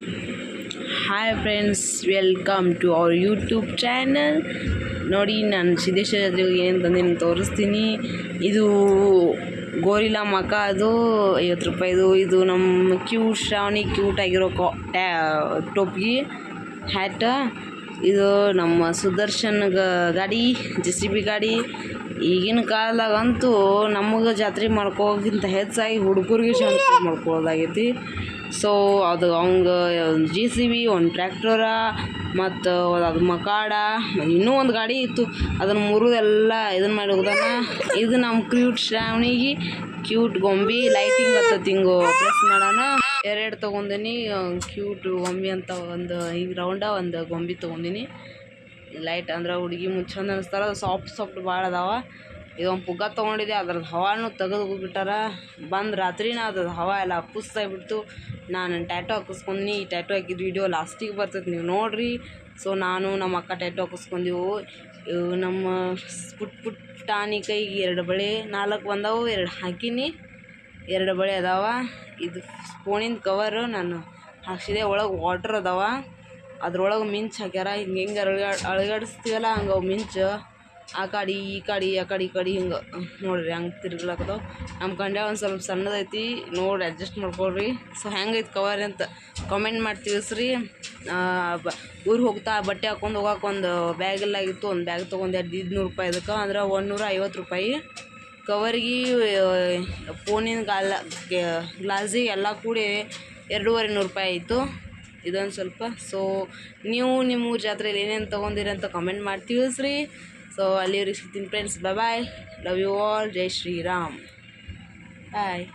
Hi friends, welcome to our YouTube channel. ನೋಡಿ, ನಾನು ಸಿದ್ದೇಶ್ವರ ಜಾತ್ರೆಗೆ ಏನು ತಂದೇನು ತೋರಿಸ್ತೀನಿ. ಇದು ಗೋರಿಲ್ಲಾ ಮಕ, ಅದು 50 ರೂಪಾಯಿದು. ಇದು ನಮ್ಮ ಶ್ರಾವಣಿ ಕ್ಯೂಟ್ ಆಗಿರೋ ಟೋಪಿ ಹ್ಯಾಟ. ಇದು ನಮ್ಮ ಸುದರ್ಶನ್ ಗಾಡಿ, JCB ಗಾಡಿ. ಈಗಿನ ಕಾಲದಾಗಂತೂ ನಮಗೆ ಜಾತ್ರೆ ಮಾಡ್ಕೋಕ್ಕಿಂತ ಹೆಚ್ಚಾಗಿ ಹುಡುಗರಿಗೆ ಜಾತ್ರೆ ಮಾಡ್ಕೊಳ್ಳೋದಾಗೈತಿ. ಸೊ ಅದು ಅವಂಗೆ JCB, ಒಂದು ಟ್ರ್ಯಾಕ್ಟರ ಮತ್ತು ಅದು ಮಕಾಡ, ಇನ್ನೂ ಒಂದು ಗಾಡಿ ಇತ್ತು. ಅದನ್ನು ಮುರಿದೆಲ್ಲ ಇದನ್ನು ಮಾಡಿ ಹೋಗ್ದಾನ. ಇದು ನಮ್ಮ ಕ್ಯೂಟ್ ಶ್ರಾವಣಿಗೆ ಕ್ಯೂಟ್ ಗೊಂಬಿ ಲೈಟಿಂಗ್ ಹತ್ತತಿ, ಹಿಂಗೆ ಪ್ರೆಸ್ ಮಾಡೋಣ. 2 ತೊಗೊಂಡಿನಿ ಕ್ಯೂಟ್ ಗೊಂಬಿ ಅಂತ. ಒಂದು ಈಗ ಒಂದು ಗೊಂಬಿ ತೊಗೊಂಡಿನಿ. ಲೈಟ್ ಅಂದ್ರೆ ಹುಡುಗಿ ಚಂದ ಅನಿಸ್ತಾರ. ಸಾಫ್ಟ್ ಭಾಳ ಅದಾವ. ಇದೊಂದು ಪುಗ್ಗ ತೊಗೊಂಡಿದ್ದೆ, ಅದ್ರದ್ದು ಹವಾನು ತೆಗೆದು ಬಿಟ್ಟಾರ. ಬಂದು ರಾತ್ರಿನ ಅದ್ರದ್ದು ಹವಾ ಎಲ್ಲ ಅಪ್ಪಿಸ್ತಾಯಿಬಿಡ್ತು. ನಾನು ಟ್ಯಾಟೋ ಹಾಕಿಸ್ಕೊಂಡ್ನಿ. ಈ ಟ್ಯಾಟೋ ಹಾಕಿದ ವೀಡಿಯೋ ಲಾಸ್ಟಿಗೆ ಬರ್ತೈತೆ, ನೀವು ನೋಡಿರಿ. ಸೊ ನಾನು ನಮ್ಮ ಅಕ್ಕ ಟ್ಯಾಟೋ ಹಾಕಿಸ್ಕೊಂಡೆವು. ಇವು ನಮ್ಮ ಪುಟ್ಟಾನಿ ಕೈಗೆ 2 ಬಳೆ, 4 ಬಂದವು, 2 ಹಾಕಿನಿ. 2 ಬಳೆ ಅದಾವ. ಇದು ಫೋನಿನ ಕವರು ನಾನು ಹಾಕ್ಸಿದೆ. ಒಳಗೆ ವಾಟ್ರ್ ಅದಾವ, ಅದ್ರೊಳಗೆ ಮಿಂಚು ಹಾಕ್ಯಾರ. ಹಿಂಗೆ ಅಳಗಾಡಿಸ್ತೀವಲ್ಲ ಹಂಗೆ ಅವು ಮಿಂಚು ಆ ಕಡೆ ಈ ಕಡೆ ಹಿಂಗೆ ನೋಡಿರಿ ಹಂಗೆ ತಿರ್ಗ್ಲಾಕತ್ತವ. ನಮ್ಮ ಕಂಡ್ಯ ಒಂದು ಸ್ವಲ್ಪ ಸಣ್ಣದೈತಿ, ನೋಡಿ ಅಡ್ಜಸ್ಟ್ ಮಾಡ್ಕೊಳ್ರಿ. ಸೊ ಹೆಂಗೈತೆ ಕವರ್ ಅಂತ ಕಾಮೆಂಟ್ ಮಾಡಿ ತಿಳಿಸ್ರಿ. ಊರಿಗೆ ಹೋಗ್ತಾ ಬಟ್ಟೆ ಹಾಕ್ಕೊಂಡು ಹೋಗಕ್ಕೆ ಒಂದು ಬ್ಯಾಗೆಲ್ಲಾಗಿತ್ತು. ಒಂದು ಬ್ಯಾಗ್ ತೊಗೊಂಡೆ 500 ರೂಪಾಯಿ. ಅದಕ್ಕೆ ಅಂದ್ರೆ 150 ರೂಪಾಯಿ ಕವರ್ಗೆ. ಫೋನಿನ ಗ್ಲಾಸಿಗೆ ಎಲ್ಲ ಕೂಡಿ 250 ರೂಪಾಯಿ ಆಯಿತು. ಇದೊಂದು ಸ್ವಲ್ಪ. ಸೊ ನೀವು ನಿಮ್ಮ ಊರ ಜಾತ್ರೆಯಲ್ಲಿ ಏನೇನು ತೊಗೊಂಡಿರಿ ಅಂತ ಕಾಮೆಂಟ್ ಮಾಡಿ ತಿಳಿಸ್ರಿ. ಸೊ ಅಲ್ಲಿವರೆಗೆ ಸಿಗ್ತೀನಿ friends. Bye. Love you all. ಜೈ ಶ್ರೀರಾಮ್. ಬಾಯ್.